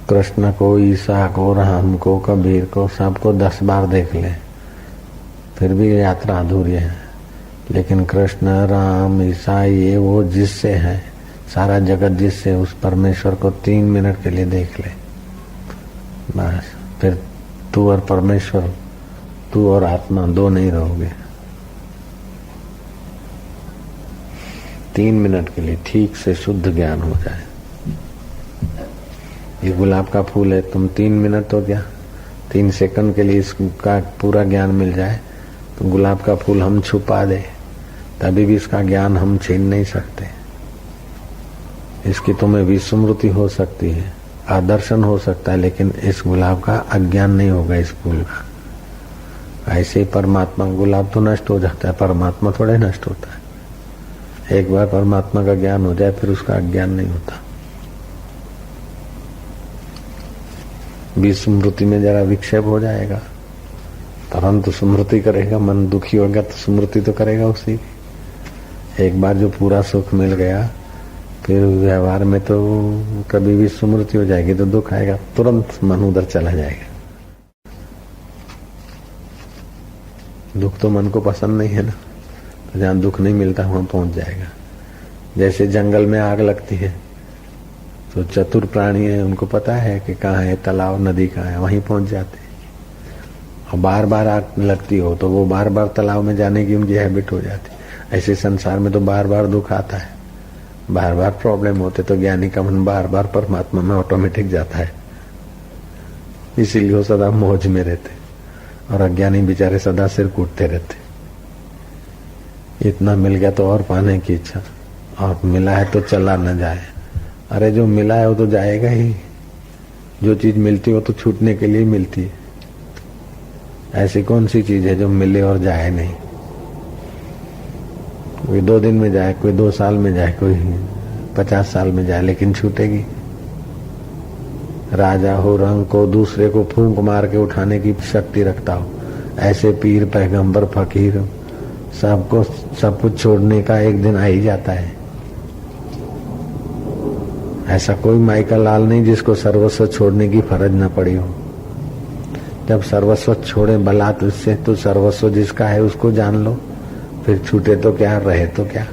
कृष्ण को, ईसा को, राम को, कबीर को, सबको 10 बार देख ले फिर भी यात्रा अधूरी है। लेकिन कृष्ण, राम, ईसा ये वो जिससे है, सारा जगत जिससे, उस परमेश्वर को 3 मिनट के लिए देख ले बस। फिर तू और परमेश्वर, तू और आत्मा दो नहीं रहोगे। 3 मिनट के लिए ठीक से शुद्ध ज्ञान हो जाए। ये गुलाब का फूल है, तुम 3 मिनट तो क्या 3 सेकंड के लिए इसका पूरा ज्ञान मिल जाए तो गुलाब का फूल हम छुपा दे, तभी भी इसका ज्ञान हम छीन नहीं सकते। इसकी तुम्हें विस्मृति हो सकती है, आदर्शन हो सकता है, लेकिन इस गुलाब का अज्ञान नहीं होगा, इस फूल का। ऐसे ही परमात्मा, गुलाब तो नष्ट हो जाता है, परमात्मा थोड़े नष्ट होता है। एक बार परमात्मा का ज्ञान हो जाए फिर उसका अज्ञान नहीं होता। विस्मृति में जरा विक्षेप हो जाएगा, तुरंत स्मृति करेगा, मन दुखी होगा तो स्मृति तो करेगा उसी की। एक बार जो पूरा सुख मिल गया फिर व्यवहार में तो कभी भी स्मृति हो जाएगी तो दुख आएगा, तुरंत मन उधर चला जाएगा। दुख तो मन को पसंद नहीं है ना, तो जहाँ दुख नहीं मिलता वहां पहुंच जाएगा। जैसे जंगल में आग लगती है तो चतुर प्राणी है, उनको पता है कि कहाँ है तालाब, नदी कहाँ है, वहीं पहुंच जाते हैं। और बार बार आग लगती हो तो वो बार बार तालाब में जाने की उनकी हैबिट हो जाती है। ऐसे संसार में तो बार बार दुख आता है, बार बार प्रॉब्लम होते, तो ज्ञानी का मन बार बार परमात्मा में ऑटोमेटिक जाता है। इसीलिए वो सदा मौज में रहते और अज्ञानी बेचारे सदा सिर कूटते रहते। इतना मिल गया तो और पाने की इच्छा, और मिला है तो चला न जाए। अरे जो मिला है वो तो जाएगा ही, जो चीज मिलती है वो तो छूटने के लिए मिलती है। ऐसी कौन सी चीज है जो मिले और जाए नहीं? कोई 2 दिन में जाए, कोई 2 साल में जाए, कोई 50 साल में जाए, लेकिन छूटेगी। राजा हो, रंग को, दूसरे को फूंक मार के उठाने की शक्ति रखता हो, ऐसे पीर, पैगंबर, फकीर सबको सब कुछ छोड़ने का एक दिन आ ही जाता है। ऐसा कोई माइका लाल नहीं जिसको सर्वस्व छोड़ने की फर्ज न पड़ी हो। जब सर्वस्व छोड़े बलात् उससे, तो सर्वस्व जिसका है उसको जान लो, फिर छूटे तो क्या, रहे तो क्या।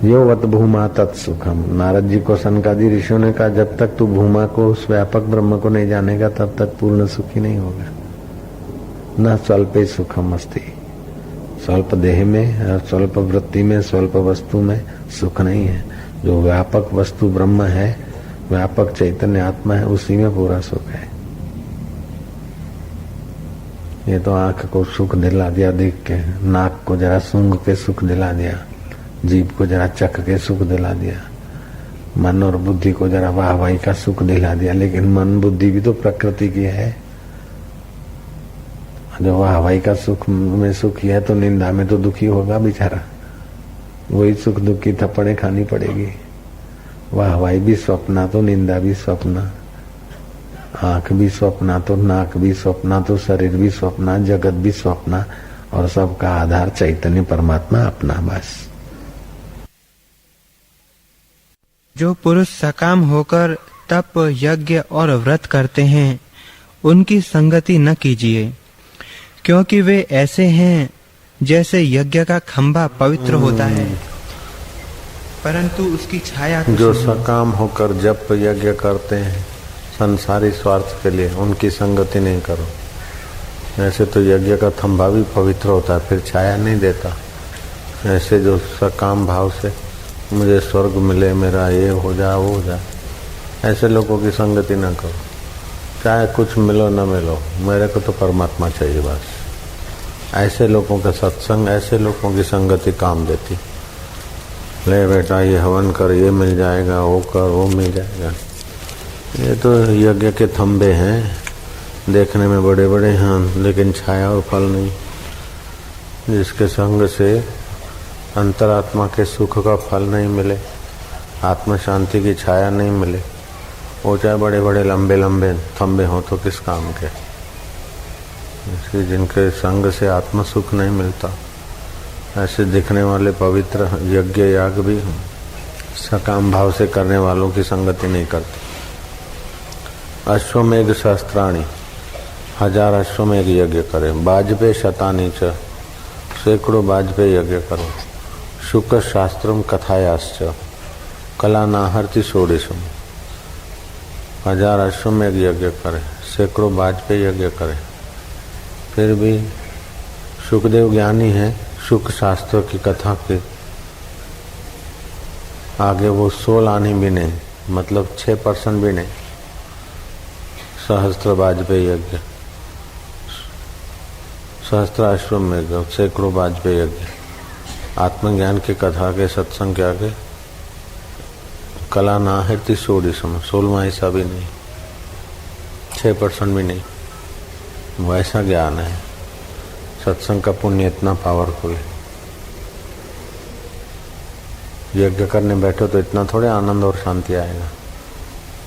यो वत भूमा तत्सुखम। नारद जी को सनकादि ऋषियों ने कहा, जब तक तू भूमा को, उस व्यापक ब्रह्म को नहीं जानेगा तब तक पूर्ण सुखी नहीं होगा। न स्वल्पे सुखम अस्ति। स्वल्प देह में, स्वल्प वृत्ति में, स्वल्प वस्तु में सुख नहीं है। जो व्यापक वस्तु ब्रह्म है, व्यापक चैतन्य आत्मा है, उसी में पूरा सुख है। ये तो आंख को सुख दिला दिया देख के, नाक को जरा सूंघ के सुख दिला दिया, जीभ को जरा चख के सुख दिला दिया, मन और बुद्धि को जरा वाहवाही का सुख दिला दिया। लेकिन मन बुद्धि भी तो प्रकृति की है। जो वाहवाही का सुख में सुखी है तो निंदा में तो दुखी होगा बेचारा। वही सुख दुख की थप्पड़े खानी पड़ेगी। वाहवाही भी स्वप्ना तो निंदा भी स्वप्ना, आंख भी स्वप्ना तो नाक भी स्वप्ना तो शरीर भी स्वप्ना, जगत भी स्वप्ना, और सबका आधार चैतन्य परमात्मा अपना। बस जो पुरुष सकाम होकर तप, यज्ञ और व्रत करते हैं उनकी संगति न कीजिए, क्योंकि वे ऐसे हैं जैसे यज्ञ का खंभा पवित्र होता है परंतु उसकी छाया जो सकाम होकर जप यज्ञ करते हैं संसारी स्वार्थ के लिए, उनकी संगति नहीं करो। ऐसे तो यज्ञ का खंभा भी पवित्र होता है, फिर छाया नहीं देता। ऐसे जो सकाम भाव से मुझे स्वर्ग मिले, मेरा ये हो जाए, वो हो जाए, ऐसे लोगों की संगति ना करो। चाहे कुछ मिलो न मिलो, मेरे को तो परमात्मा चाहिए बस। ऐसे लोगों का सत्संग, ऐसे लोगों की संगति काम देती। ले बेटा ये हवन कर, ये मिल जाएगा, वो कर, वो मिल जाएगा। ये तो यज्ञ के थंबे हैं, देखने में बड़े बड़े हैं लेकिन छाया और फल नहीं। जिसके संग से अंतरात्मा के सुख का फल नहीं मिले, आत्म शांति की छाया नहीं मिले, वो चाहे बड़े बड़े लंबे लंबे थंबे हों तो किस काम के। इसलिए जिनके संग से आत्म सुख नहीं मिलता, ऐसे दिखने वाले पवित्र यज्ञ याग भी सकाम भाव से करने वालों की संगति नहीं करती। अश्वमेघ सहस्त्राणी, 1000 अश्वमेघ यज्ञ करें। बाजपेय शतानी च, सैकड़ों बाजपेय यज्ञ करो। शुक शास्त्रम कथायाश्च कला नाहर्ति षोडशम, 1000 अश्वमेघ यज्ञ करें, सैकड़ों बाजपेय यज्ञ करें, फिर भी सुखदेव ज्ञानी है, शुक शास्त्र की कथा के आगे वो 16 आने भी नहीं, मतलब 6% भी नहीं। सहस्त्र बाजपेय यज्ञ, सहस्त्र अश्वमेघ, सैकड़ों बाजपेय यज्ञ, आत्मज्ञान की कथा के सत्संग के आगे कला ना है 16वां हिस्सा भी नहीं, 6% भी नहीं। वो ऐसा ज्ञान है, सत्संग का पुण्य इतना पावरफुल है। यज्ञ करने बैठो तो इतना थोड़े आनंद और शांति आएगा,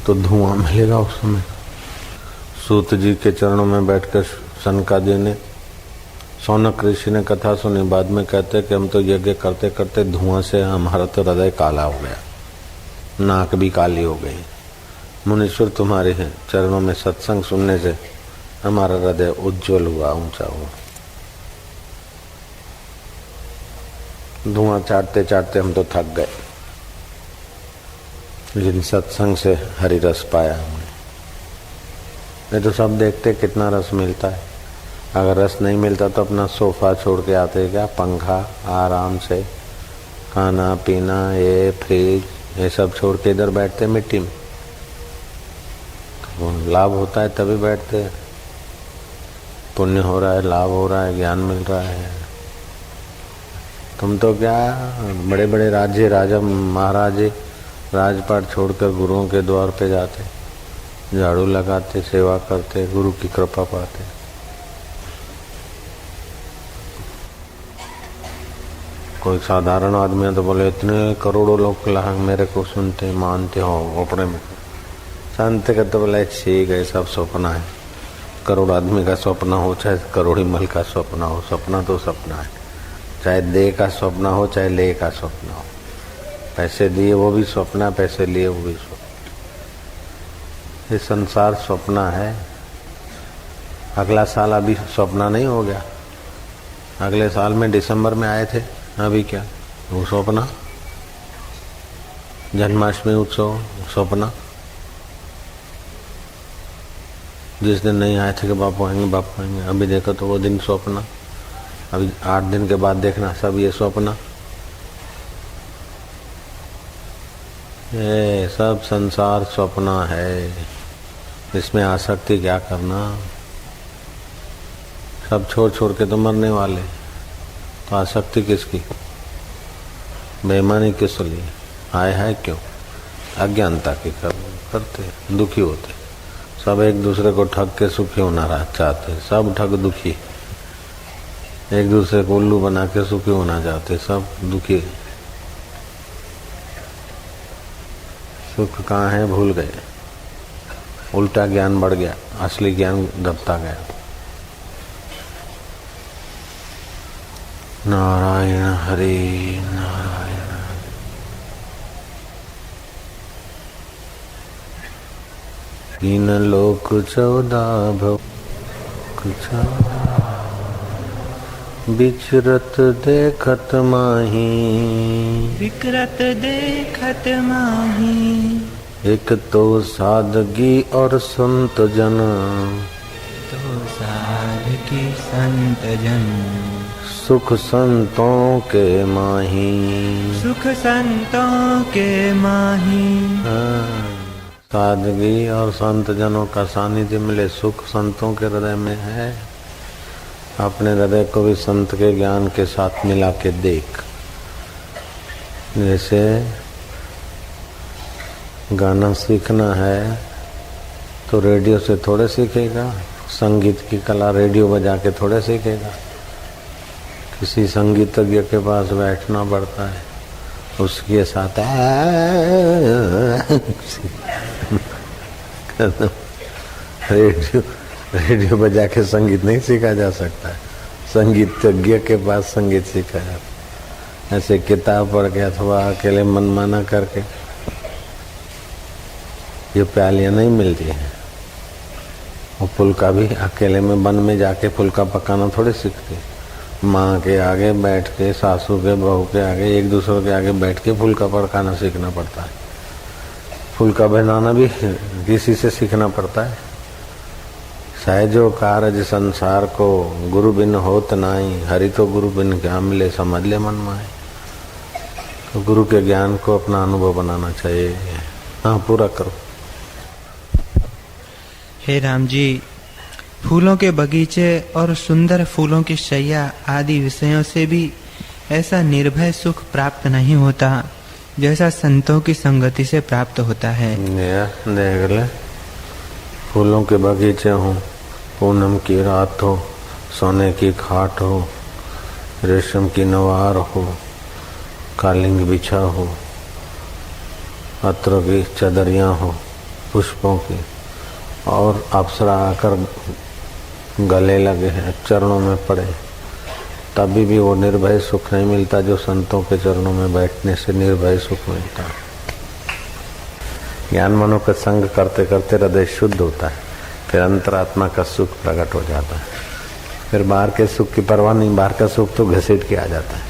तो धुआं मिलेगा उस समय। सूत जी के चरणों में बैठकर सनकादिक ने, सौनक ऋषि ने कथा सुनी। बाद में कहते कि हम तो यज्ञ करते करते धुआं से हमारा तो हृदय काला हो गया, नाक भी काली हो गई। मुनीश्वर तुम्हारे हैं चरणों में सत्संग सुनने से हमारा हृदय उज्जवल हुआ, ऊंचा हुआ। धुआं चाटते चाटते हम तो थक गए, लेकिन सत्संग से हरि रस पाया हमने। ये तो सब देखते कितना रस मिलता है। अगर रस नहीं मिलता तो अपना सोफा छोड़ के आते क्या, पंखा आराम से, खाना पीना, ये फ्रिज, ये सब छोड़ के इधर बैठते मिट्टी में। तो लाभ होता है तभी बैठते हैं, पुण्य हो रहा है, लाभ हो रहा है, ज्ञान मिल रहा है। तुम तो क्या बड़े बड़े राज्य, राजा महाराजे राजपाट छोड़कर गुरुओं के द्वार पे जाते, झाड़ू लगाते, सेवा करते, गुरु की कृपा पाते। कोई साधारण आदमी है तो बोले इतने करोड़ों लोग मेरे को सुनते मानते हो अपने में। संत का तो बोले ठीक है, सब सपना है। करोड़ आदमी का सपना हो चाहे करोड़ी मल का सपना हो, सपना तो सपना है। चाहे दे का सपना हो चाहे ले का सपना हो, पैसे दिए वो भी सपना, पैसे लिए वो भी सपना। ये संसार सपना है। अगला साल अभी सपना नहीं हो गया, अगले साल में दिसंबर में आए थे, अभी क्या वो सपना। जन्माष्टमी उत्सव सपना, जिस दिन नहीं आए थे कि बापू आएंगे बापू आएंगे, अभी देखो तो वो दिन सपना। अभी 8 दिन के बाद देखना सब ये सपना। ये सब संसार सपना है, इसमें आसक्ति क्या करना। सब छोड़ छोड़ के तो मरने वाले, तो आसक्ति किसकी, बेईमानी किस लिए, हाय हाय क्यों, अज्ञानता की करते, दुखी होते। सब एक दूसरे को ठग के सुखी होना चाहते, सब ठग दुखी। एक दूसरे को उल्लू बना के सुखी होना चाहते, सब दुखी। सुख कहाँ है भूल गए, उल्टा ज्ञान बढ़ गया, असली ज्ञान दबता गया। नारायण हरि नारायण। तीन लोक 14 भव, बिचरत देखत माही, विकृत देखत माही। एक तो सादगी और संत जन, तो सादगी संत जन। सुख संतों के माही, सुख संतों के माही। सादगी और संत जनों का सानिध्य मिले, सुख संतों के हृदय में है। अपने हृदय को भी संत के ज्ञान के साथ मिला के देख। जैसे गाना सीखना है तो रेडियो से थोड़े सीखेगा, संगीत की कला रेडियो बजा के थोड़े सीखेगा। किसी संगीतज्ञ के पास बैठना पड़ता है, उसके साथ रेडियो बजा के संगीत नहीं सीखा जा सकता है। संगीतज्ञ के पास संगीत सीखा जाता है। ऐसे किताब पढ़ के अथवा अकेले मनमाना करके ये प्यालियाँ नहीं मिलती हैं। और फुल्का भी अकेले में वन में जाके फुल्का पकाना थोड़ी सीखते। माँ के आगे बैठ के, सासू के, बहू के आगे, एक दूसरे के आगे बैठ के फुल्का पकाना सीखना पड़ता है। फुल्का बनाना भी किसी से सीखना पड़ता है। सहजो कारज संसार को गुरु बिन होत नाई, हरि तो गुरु बिन क्या मिले समझ ले मन माए। तो गुरु के ज्ञान को अपना अनुभव बनाना चाहिए। हाँ, पूरा करो। हे राम जी, फूलों के बगीचे और सुंदर फूलों की शैया आदि विषयों से भी ऐसा निर्भय सुख प्राप्त नहीं होता जैसा संतों की संगति से प्राप्त होता है। देख ले, फूलों के बगीचे हो, पूनम की रात हो, सोने की खाट हो, रेशम की नवार हो, कालिंग बिछा हो, अत्र की चदरियाँ हो पुष्पों की, और अप्सरा आकर गले लगे हैं, चरणों में पड़े, तभी भी वो निर्भय सुख नहीं मिलता जो संतों के चरणों में बैठने से निर्भय सुख मिलता है। ज्ञान मनों का संग करते करते हृदय शुद्ध होता है, फिर अंतरात्मा का सुख प्रकट हो जाता है। फिर बाहर के सुख की परवाह नहीं, बाहर का सुख तो घसीट के आ जाता है।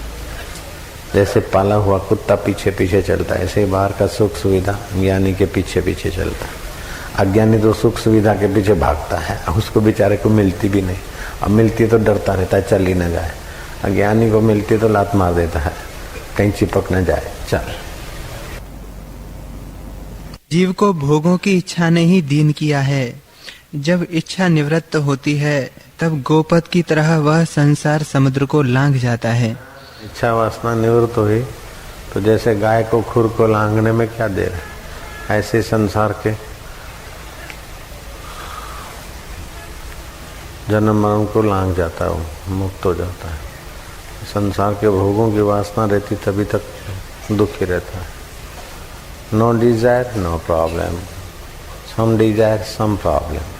जैसे पाला हुआ कुत्ता पीछे पीछे चलता है, ऐसे ही बाहर का सुख सुविधा ज्ञानी के पीछे पीछे चलता है। अज्ञानी तो सुख सुविधा के पीछे भागता है, उसको बेचारे को मिलती भी नहीं, अब मिलती तो डरता रहता है चल ही न जाए। अज्ञानी को मिलती तो लात मार देता है, कहीं चिपक न जाए, चल। जीव को भोगों की इच्छा ने ही दीन किया है। जब इच्छा निवृत्त होती है तब गोपद की तरह वह संसार समुद्र को लांघ जाता है। इच्छा वासना निवृत्त हुई तो जैसे गाय को खुर को लांघने में क्या देर है, ऐसे संसार के जन्म मरण को लांघ जाता है, वो मुक्त हो जाता है। संसार के भोगों की वासना रहती तभी तक दुखी रहता है। No desire no problem, some desire some problem.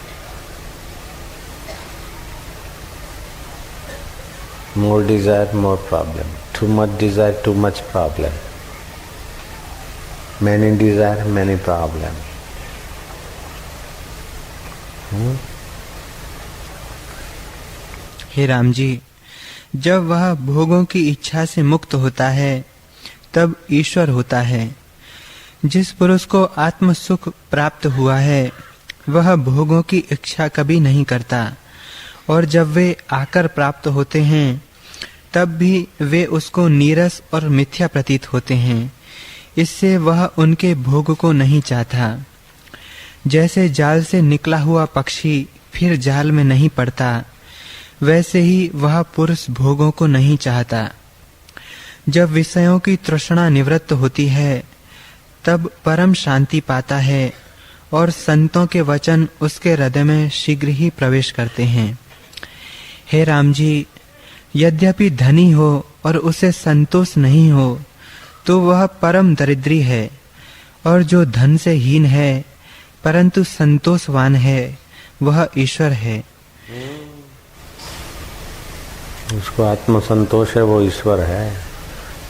More desire more problem, too much desire too much problem, many desire many problem. हे राम जी, जब वह भोगों की इच्छा से मुक्त होता है तब ईश्वर होता है। जिस पुरुष को आत्म सुख प्राप्त हुआ है वह भोगों की इच्छा कभी नहीं करता, और जब वे आकर प्राप्त होते हैं तब भी वे उसको नीरस और मिथ्या प्रतीत होते हैं। इससे वह उनके भोग को नहीं चाहता। जैसे जाल से निकला हुआ पक्षी फिर जाल में नहीं पड़ता, वैसे ही वह पुरुष भोगों को नहीं चाहता। जब विषयों की तृष्णा निवृत्त होती है तब परम शांति पाता है, और संतों के वचन उसके हृदय में शीघ्र ही प्रवेश करते हैं। हे राम जी, यद्यपि धनी हो और उसे संतोष नहीं हो तो वह परम दरिद्री है, और जो धन से हीन है परंतु संतोषवान है वह ईश्वर है। उसको आत्म संतोष है, वो ईश्वर है।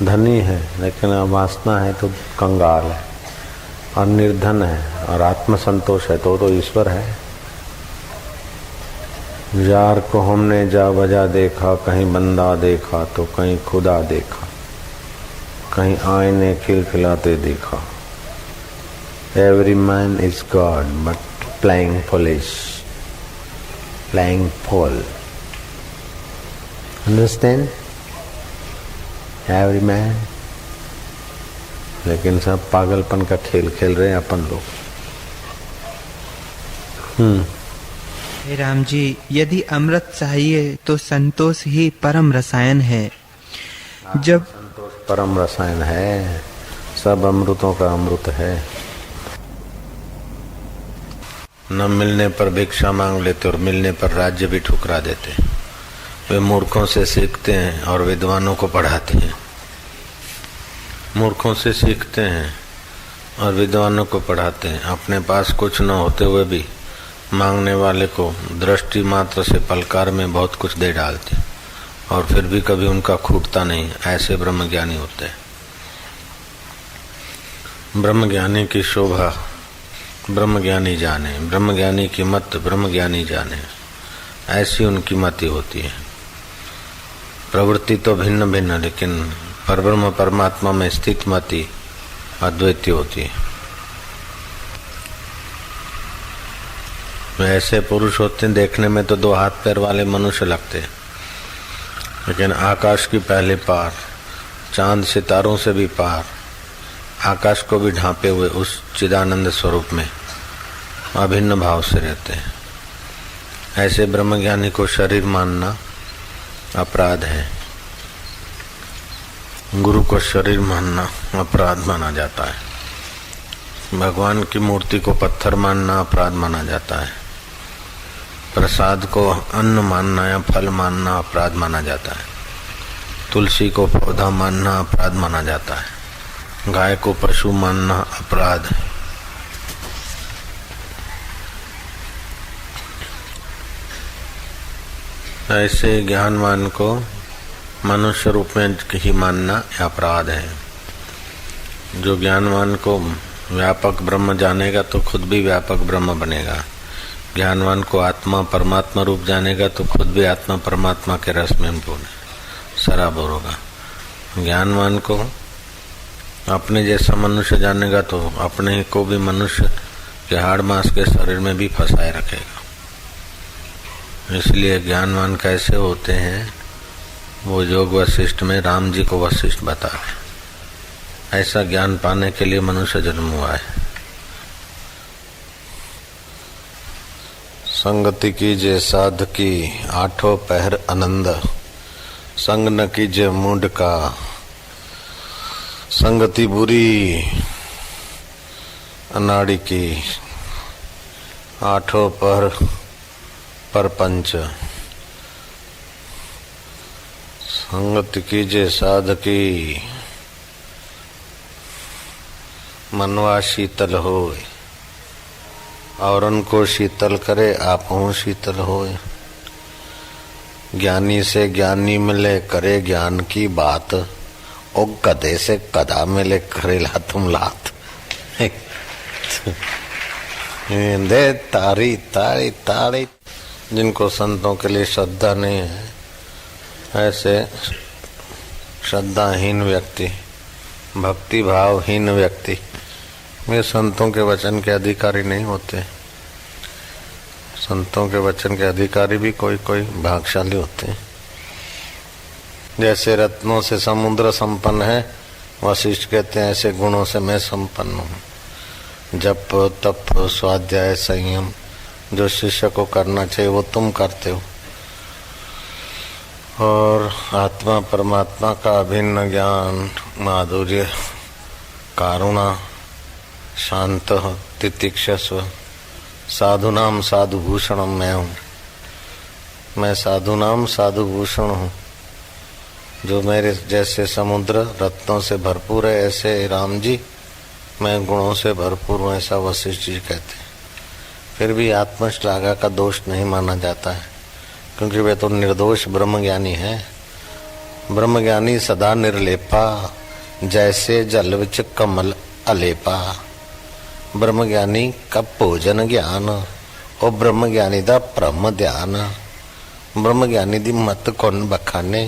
धनी है लेकिन वासना है तो कंगाल है, और निर्धन है और आत्म संतोष है तो ईश्वर है। जार को हमने जा बजा देखा, कहीं बंदा देखा तो कहीं खुदा देखा, कहीं आईने खिलखिलाते देखा। Every man is God but playing foolish, playing fall. Understand? Every man, लेकिन सब पागलपन का खेल खेल रहे हैं अपन लोग। हे राम जी, यदि अमृत चाहिए तो संतोष ही परम रसायन है। जब संतोष परम रसायन है, सब अमृतों का अमृत है। न मिलने पर भिक्षा मांग लेते और मिलने पर राज्य भी ठुकरा देते। वे मूर्खों से सीखते हैं और विद्वानों को पढ़ाते हैं। मूर्खों से सीखते हैं और विद्वानों को पढ़ाते हैं। अपने पास कुछ न होते हुए भी मांगने वाले को दृष्टि मात्र से पलकार में बहुत कुछ दे डालते, और फिर भी कभी उनका खूटता नहीं, ऐसे ब्रह्मज्ञानी होते हैं। ब्रह्मज्ञानी की शोभा ब्रह्मज्ञानी जाने, ब्रह्मज्ञानी की मत ब्रह्मज्ञानी जाने, ऐसी उनकी मति होती है। प्रवृत्ति तो भिन्न भिन्न, लेकिन परब्रह्म परमात्मा में स्थित मति अद्वैती होती है। ऐसे पुरुष होते हैं, देखने में तो 2 हाथ पैर वाले मनुष्य लगते हैं, लेकिन आकाश की पहले पार, चांद सितारों से भी पार, आकाश को भी ढांपे हुए उस चिदानंद स्वरूप में अभिन्न भाव से रहते हैं। ऐसे ब्रह्मज्ञानी को शरीर मानना अपराध है, गुरु को शरीर मानना अपराध माना जाता है। भगवान की मूर्ति को पत्थर मानना अपराध माना जाता है। प्रसाद को अन्न मानना या फल मानना अपराध माना जाता है। तुलसी को पौधा मानना अपराध माना जाता है। गाय को पशु मानना अपराध है। ऐसे ज्ञानवान को मनुष्य रूप में ही मानना अपराध है। जो ज्ञानवान को व्यापक ब्रह्म जानेगा तो खुद भी व्यापक ब्रह्म बनेगा। ज्ञानवान को आत्मा परमात्मा रूप जानेगा तो खुद भी आत्मा परमात्मा के रस में सराबोर होगा। ज्ञानवान को अपने जैसा मनुष्य जानेगा तो अपने को भी मनुष्य के हाड़ मांस के शरीर में भी फंसाए रखेगा। इसलिए ज्ञानवान कैसे होते हैं, वो योग वशिष्ठ में राम जी को वशिष्ठ बता रहे। ऐसा ज्ञान पाने के लिए मनुष्य जन्म हुआ है। संगति कीजे साध की 8 पहर आनंद, संग न कीजे मूड का, संगति बुरी अनाड़ी की, 8 पहर परपंच। संगत कीजे साध की, मनवा शीतल होए, औरन को शीतल करे आपहु शीतल होए। ज्ञानी से ज्ञानी मिले करे ज्ञान की बात, ओ गधे से गधा मिले करे लातुम लात। दे तारी तारी तारी। जिनको संतों के लिए श्रद्धा नहीं है, ऐसे श्रद्धाहीन व्यक्ति, भक्ति भावहीन व्यक्ति वे संतों के वचन के अधिकारी नहीं होते। संतों के वचन के अधिकारी भी कोई कोई भाग्यशाली होते हैं। जैसे रत्नों से समुद्र संपन्न है, वशिष्ठ कहते हैं ऐसे गुणों से मैं संपन्न हूँ। जप तप स्वाध्याय संयम जो शिष्य को करना चाहिए वो तुम करते हो, और आत्मा परमात्मा का अभिन्न ज्ञान, माधुर्य, कारुणा, शांत, तितिक्षस्व, साधुनाम साधुभूषणम मैं हूँ। मैं साधुनाम साधुभूषण हूँ। जो मेरे जैसे समुद्र रत्नों से भरपूर है, ऐसे राम जी मैं गुणों से भरपूर हूँ, ऐसा वशिष्ठ जी कहते हैं। फिर भी आत्मश्लाघा का दोष नहीं माना जाता है, क्योंकि वे तो निर्दोष ब्रह्मज्ञानी है। ब्रह्मज्ञानी सदा निर्लेपा, जैसे जल विच कमल अलेपा। ब्रह्मज्ञानी का भोजन ज्ञान, और ब्रह्मज्ञानी दा ब्रह्म ध्यान। ब्रह्मज्ञानी दी मत कौन बखाने,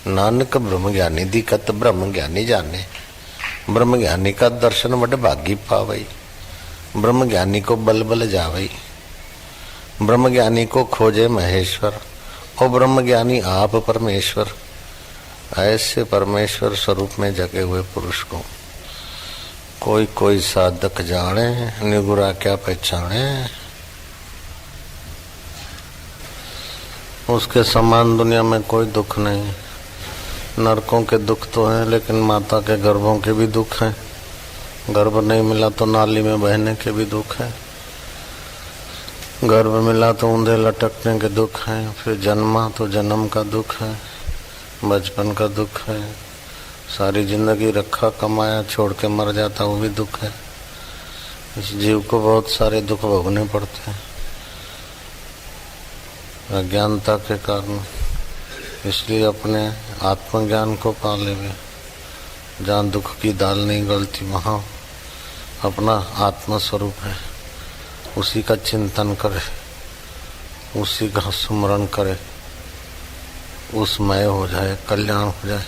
नानक ब्रह्मज्ञानी दी कत ब्रह्मज्ञानी जाने। ब्रह्मज्ञानी का दर्शन वड भागी पावई, ब्रह्मज्ञानी को बल बल जावई। ब्रह्मज्ञानी को खोजे महेश्वर, और ब्रह्मज्ञानी आप परमेश्वर। ऐसे परमेश्वर स्वरूप में जगे हुए पुरुष को कोई कोई साधक जाने, निगुरा क्या पहचाने। उसके समान दुनिया में कोई दुख नहीं। नरकों के दुख तो हैं, लेकिन माता के गर्भों के भी दुख हैं। गर्भ नहीं मिला तो नाली में बहने के भी दुख है। गर्भ मिला तो ऊंधे लटकने के दुख हैं। फिर जन्मा तो जन्म का दुख है, बचपन का दुख है। सारी जिंदगी रखा कमाया छोड़ के मर जाता, वो भी दुख है। इस जीव को बहुत सारे दुख भोगने पड़ते हैं अज्ञानता के कारण। इसलिए अपने आत्मज्ञान को पा लेवे। जहाँ दुख की दाल नहीं गलती वहाँ अपना आत्म स्वरूप है, उसी का चिंतन करे, उसी का स्मरण करे, उसमय हो जाए, कल्याण हो जाए।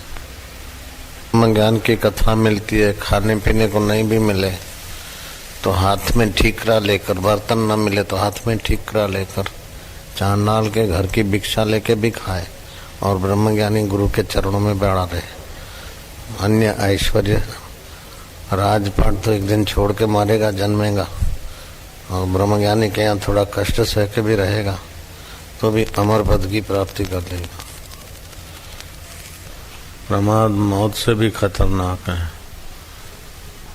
ज्ञान की कथा मिलती है, खाने पीने को नहीं भी मिले तो हाथ में ठीकरा लेकर, बर्तन न मिले तो हाथ में ठीकरा लेकर, चांडाल के घर की भिक्षा लेके भी खाए और ब्रह्मज्ञानी गुरु के चरणों में बैठा रहे। अन्य ऐश्वर्य राजपाट तो एक दिन छोड़ के मारेगा, जन्मेगा, और ब्रह्मज्ञानी के यहाँ थोड़ा कष्ट सह के भी रहेगा तो भी अमर पद की प्राप्ति कर लेगा। प्रमाद मौत से भी खतरनाक है।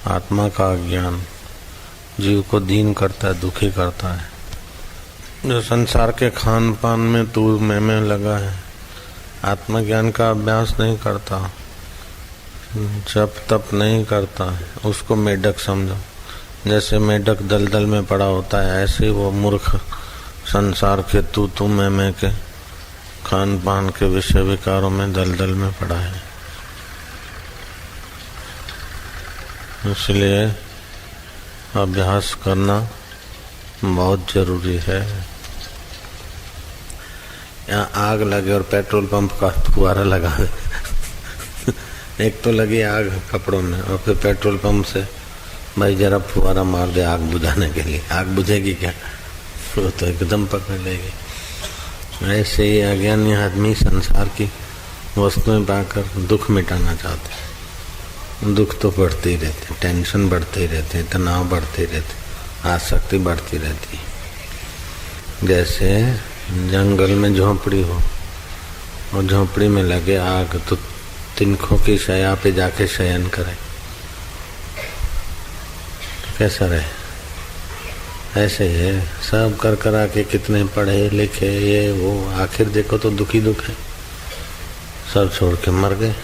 आत्मा का अज्ञान जीव को दीन करता है, दुखी करता है। जो संसार के खान पान में तू मैं लगा है, आत्मज्ञान का अभ्यास नहीं करता, जप तप नहीं करता है, उसको मेढक समझो। जैसे मेढक दलदल में पड़ा होता है, ऐसे वो मूर्ख संसार के तू मैं के खान पान के विषय विकारों में दलदल में पड़ा है। इसलिए अभ्यास करना बहुत जरूरी है। यहाँ आग लगे और पेट्रोल पंप का फुहारा लगा दे एक तो लगी आग कपड़ों में और फिर पेट्रोल पंप से भाई जरा फुहारा मार दे आग बुझाने के लिए। आग बुझेगी क्या? वो तो एकदम पकड़ लेगी। ऐसे ही अज्ञानी आदमी संसार की वस्तुएं पाकर दुख मिटाना चाहते हैं। दुख तो बढ़ते ही रहते, टेंशन बढ़ते ही रहते, तनाव बढ़ते ही रहते, आसक्ति बढ़ती रहती। जैसे जंगल में झोंपड़ी हो और झोंपड़ी में लगे आग तो तिनकों की शया पे जाके शयन करे तो कैसा रहे? ऐसे ही है। सब कर करा के कितने पढ़े लिखे ये वो, आखिर देखो तो दुखी दुख है। सब छोड़ के मर गए,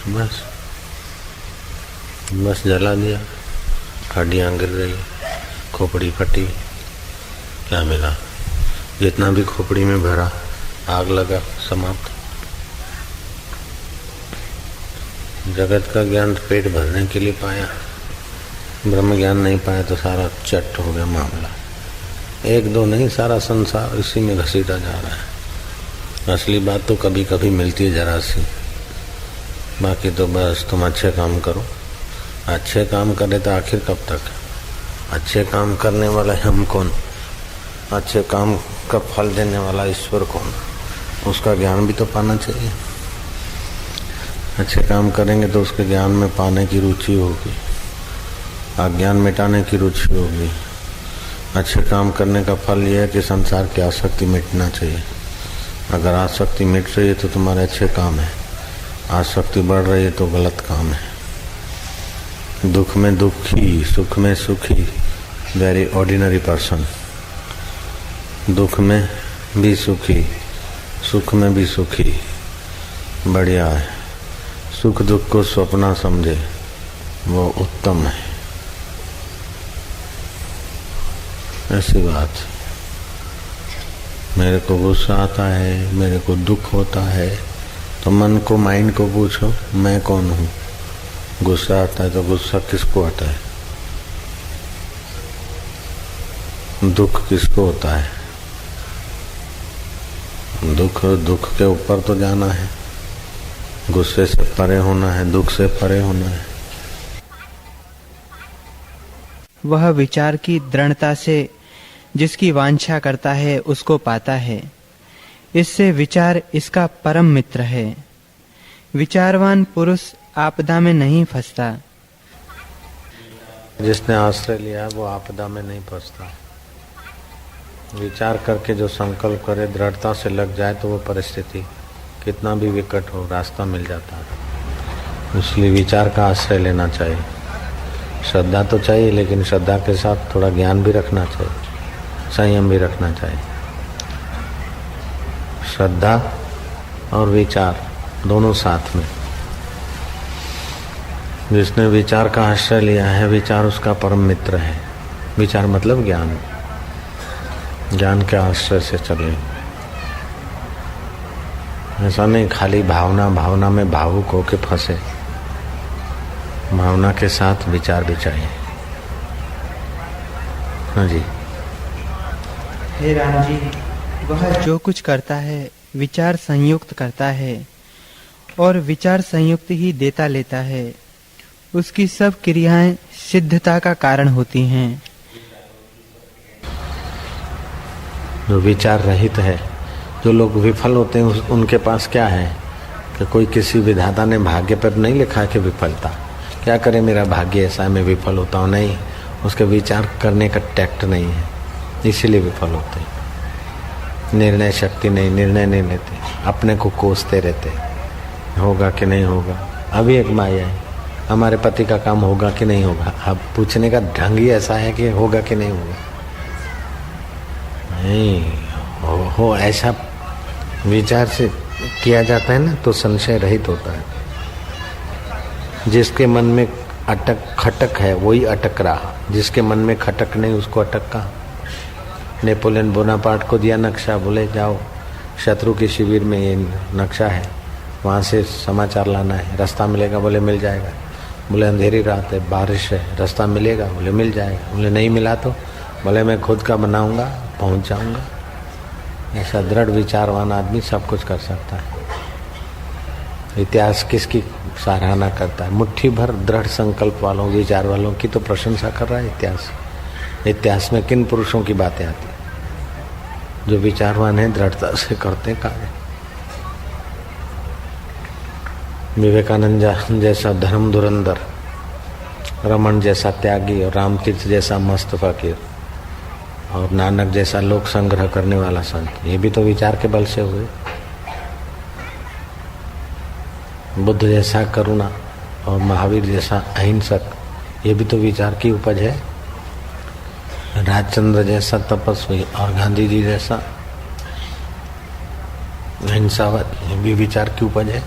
बस जला दिया, हड्डियां गिर गई, खोपड़ी फटी, क्या मिला? जितना भी खोपड़ी में भरा आग लगा, समाप्त। जगत का ज्ञान पेट भरने के लिए पाया, ब्रह्म ज्ञान नहीं पाया तो सारा चट हो गया मामला। एक दो नहीं, सारा संसार इसी में घसीटा जा रहा है। असली बात तो कभी कभी मिलती है जरा सी, बाकी तो बस तुम अच्छे काम करो। अच्छे काम करे तो आखिर कब तक? अच्छे काम करने वाला हम कौन? अच्छे काम का फल देने वाला ईश्वर कौन? उसका ज्ञान भी तो पाना चाहिए। अच्छे काम करेंगे तो उसके ज्ञान में पाने की रुचि होगी, अज्ञान मिटाने की रुचि होगी। अच्छे काम करने का फल यह है कि संसार की आसक्ति मिटना चाहिए। अगर आसक्ति मिट रही है तो तुम्हारे अच्छे काम है, आसक्ति बढ़ रही है तो गलत काम है। दुख में दुखी, सुख में सुखी, वेरी ऑर्डिनरी पर्सन। दुख में भी सुखी, सुख में भी सुखी, बढ़िया है। सुख दुख को स्वप्न समझे, वो उत्तम है। ऐसी बात, मेरे को गुस्सा आता है, मेरे को दुख होता है, तो मन को, माइंड को पूछो मैं कौन हूँ? गुस्सा आता है तो गुस्सा किसको आता है? दुख किसको होता है? दुख के ऊपर तो जाना है, गुस्से से परे होना है, दुख से परे होना है। वह विचार की दृढ़ता से जिसकी वांछा करता है उसको पाता है। इससे विचार इसका परम मित्र है। विचारवान पुरुष आपदा में नहीं फंसता। जिसने आश्रय लिया वो आपदा में नहीं फंसता। विचार करके जो संकल्प करे, दृढ़ता से लग जाए तो वो परिस्थिति कितना भी विकट हो, रास्ता मिल जाता है। इसलिए विचार का आश्रय लेना चाहिए। श्रद्धा तो चाहिए, लेकिन श्रद्धा के साथ थोड़ा ज्ञान भी रखना चाहिए, संयम भी रखना चाहिए। श्रद्धा और विचार दोनों साथ में। जिसने विचार का आश्रय लिया है, विचार उसका परम मित्र है। विचार मतलब ज्ञान, ज्ञान के आश्रय से चले। ऐसा नहीं खाली भावना भावना में भावुक होके फंसे, भावना के साथ विचार भी चाहिए। हाँ जी। हे राम जी, वह जो कुछ करता है विचार संयुक्त करता है और विचार संयुक्त ही देता लेता है। उसकी सब क्रियाएं सिद्धता का कारण होती हैं। जो विचार रहित है, जो लोग विफल होते हैं, उनके पास क्या है कि कोई किसी विधाता ने भाग्य पर नहीं लिखा है कि विफलता, क्या करे मेरा भाग्य ऐसा है मैं विफल होता हूँ, नहीं, उसके विचार करने का टैक्ट नहीं है, इसीलिए विफल होते हैं। निर्णय शक्ति नहीं, निर्णय नहीं लेते, अपने को कोसते रहते, होगा कि नहीं होगा। अभी एक माया है, हमारे पति का काम होगा कि नहीं होगा, अब पूछने का ढंग ही ऐसा है कि होगा कि नहीं होगा। नहीं हो ऐसा विचार से किया जाता है ना तो संशय रहित होता है। जिसके मन में खटक है वही अटक रहा, जिसके मन में खटक नहीं उसको अटक कहाँ। नेपोलियन बोनापार्ट को दिया नक्शा, बोले जाओ शत्रु के शिविर में ये नक्शा है, वहाँ से समाचार लाना है, रास्ता मिलेगा, बोले मिल जाएगा। बोले अंधेरी रात है, बारिश है, रास्ता मिलेगा, बोले मिल जाएगा। बोले नहीं मिला तो, बोले मैं खुद का बनाऊंगा, पहुंच जाऊंगा। ऐसा दृढ़ विचारवान आदमी सब कुछ कर सकता है। इतिहास किसकी सराहना करता है? मुट्ठी भर दृढ़ संकल्प वालों, विचार वालों की तो प्रशंसा कर रहा है इतिहास। इतिहास में किन पुरुषों की बातें आती, जो विचारवान है, दृढ़ता से करते कार्य। विवेकानंद जैसा धर्म धुरंधर, रमन जैसा त्यागी और रामतीर्थ जैसा मस्त फकीर और नानक जैसा लोक संग्रह करने वाला संत, ये भी तो विचार के बल से हुए। बुद्ध जैसा करुणा और महावीर जैसा अहिंसक, ये भी तो विचार की उपज है। राजचंद्र जैसा तपस्वी और गांधी जी जैसा अहिंसावाद, ये भी विचार की उपज है।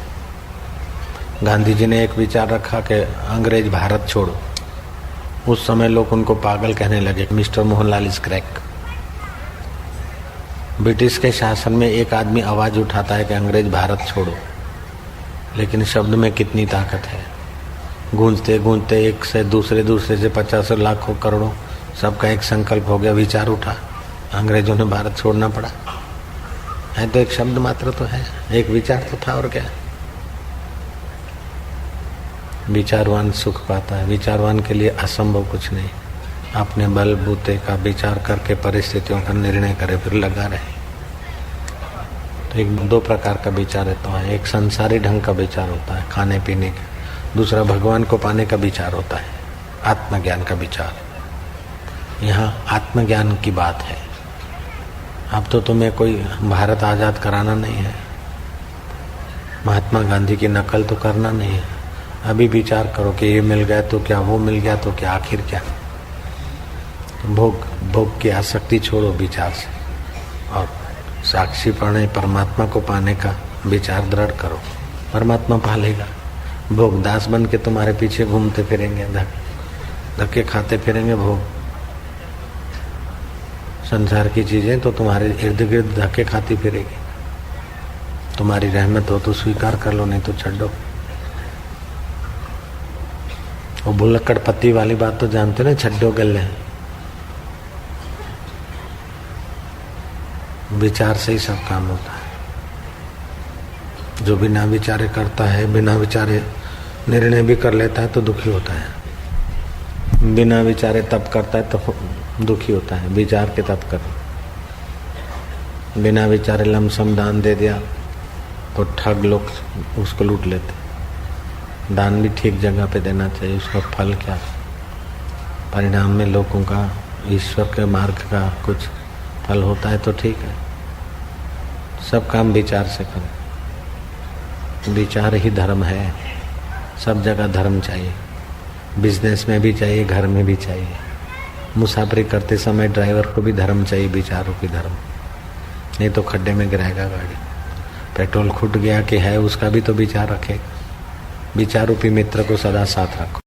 गांधी जी ने एक विचार रखा कि अंग्रेज भारत छोड़ो। उस समय लोग उनको पागल कहने लगे, mister Mohanlal is crack. British के शासन में एक आदमी आवाज उठाता है कि अंग्रेज भारत छोड़ो, लेकिन शब्द में कितनी ताकत है। गूंजते गूंजते एक से दूसरे से 50 लाखों करोड़ों, सबका एक संकल्प हो गया, विचार उठा, अंग्रेजों ने भारत छोड़ना पड़ा। है तो एक शब्द मात्र तो है, एक विचार तो था, और क्या। विचारवान सुख पाता है। विचारवान के लिए असंभव कुछ नहीं। अपने बल बूते का विचार करके परिस्थितियों का निर्णय करे, फिर लगा रहे। तो एक दो प्रकार का विचार रहता है। एक संसारी ढंग का विचार होता है, खाने पीने का। दूसरा भगवान को पाने का विचार होता है, आत्मज्ञान का विचार। यहाँ आत्मज्ञान की बात है। अब तो तुम्हें कोई भारत आजाद कराना नहीं है, महात्मा गांधी की नकल तो करना नहीं है। अभी विचार करो कि ये मिल गया तो क्या, वो मिल गया तो क्या, आखिर क्या। तो भोग की आसक्ति छोड़ो विचार से, और साक्षी पढ़े परमात्मा को पाने का विचार दृढ़ करो, परमात्मा पालेगा। भोग दास बन के तुम्हारे पीछे घूमते फिरेंगे, धक्के खाते फिरेंगे। भोग संसार की चीजें तो तुम्हारे इर्द गिर्द धक्के खाती फिरेगी। तुम्हारी रहमत हो तो स्वीकार कर लो, नहीं तो छड्डो। वो भुलक्कड़ पत्ती वाली बात तो जानते ना, छड्डो गले। विचार से ही सब काम होता है। जो बिना विचारे करता है, बिना विचारे निर्णय भी कर लेता है तो दुखी होता है। बिना विचारे तप करता है तो दुखी होता है। विचार के तप कर, बिना विचारे लमसम दान दे दिया तो ठग लोग उसको लूट लेते। दान भी ठीक जगह पे देना चाहिए, उसका फल क्या, परिणाम में लोगों का ईश्वर के मार्ग का कुछ फल होता है तो ठीक है। सब काम विचार से करें, विचार ही धर्म है। सब जगह धर्म चाहिए, बिजनेस में भी चाहिए, घर में भी चाहिए। मुसाफरी करते समय ड्राइवर को भी धर्म चाहिए, विचारों की धर्म, नहीं तो खड्डे में गिराएगा गाड़ी। पेट्रोल खुट गया कि है, उसका भी तो विचार रखेगा। विचार रूपी मित्र को सदा साथ रखो।